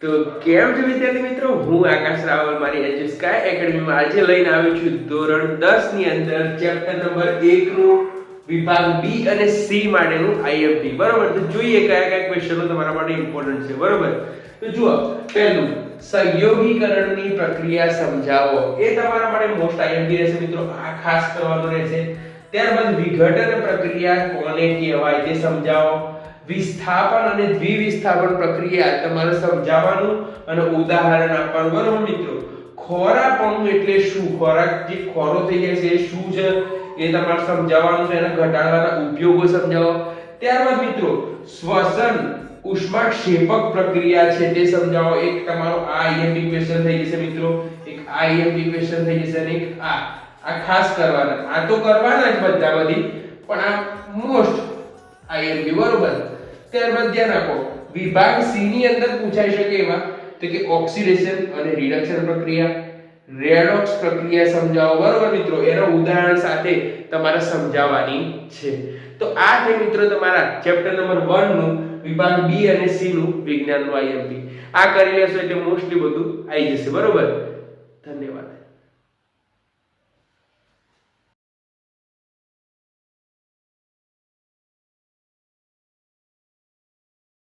તો કેમ છો વિદ્યાર્થી મિત્રો, હું આકાશ રાવલ મારી એજ્યુ સ્કાય એકેડમીમાં આજે લઈને આવ્યો છું ધોરણ 10 ની અંદર ચેપ્ટર નંબર 1 નું વિભાગ બી અને સી માટેનું આઈએમપી. બરોબર, તો જોઈએ કયા કયા ક્વેશ્ચનો તમારા માટે ઇમ્પોર્ટન્ટ છે. બરોબર, તો જુઓ, પહેલું સહયોગીકરણની પ્રક્રિયા સમજાવો. એ તમારા માટે મોસ્ટ આઈએમપી રહેશે મિત્રો, આ ખાસ કરવાનું રહેશે. ત્યારબાદ વિઘટન પ્રક્રિયા કોને કહેવાય તે સમજાવો. વિસ્થાપન અને દ્વિવિસ્થાપન પ્રક્રિયા તમારે સમજાવવાનું અને ઉદાહરણ આપવાનું. બરોબર મિત્રો, ખોરાપણું એટલે શું, ખોરાક જે ખોરો થઈ જાય છે એ શું છે એ તમારે સમજાવવાનું છે, એના ઘટાડવાના ઉપયોગો સમજાવો. ત્યારબાદ મિત્રો શ્વસન ઉષ્માક્ષેપક પ્રક્રિયા છે તે સમજાવો. એક તમારો આ આઈએમપી ક્વેશ્ચન થઈ જશે મિત્રો, એક આ આઈએમપી ક્વેશ્ચન થઈ જશે અને એક આ ખાસ કરવાના. આ તો કરવાના જ બધામાંથી, પણ આ મોસ્ટ આઈએમપી. બરોબર, ત્યારબાદ ધ્યાન આપો, વિભાગ સી ની અંદર પૂછાઈ શકે એવા તો કે ઓક્સિડેશન અને રિડક્શન પ્રક્રિયા, રેડોક્સ પ્રક્રિયા સમજાવો. બરોબર મિત્રો, એના ઉદાહરણ સાથે તમારે સમજાવવાની છે. તો આ છે મિત્રો તમારા ચેપ્ટર નંબર 1 નું વિભાગ બી અને સી નું વિજ્ઞાનનું આઈએમપી. આ કરી લેશો એટલે મોસ્ટલી બધું આવી જશે. બરોબર, ધન્યવાદ.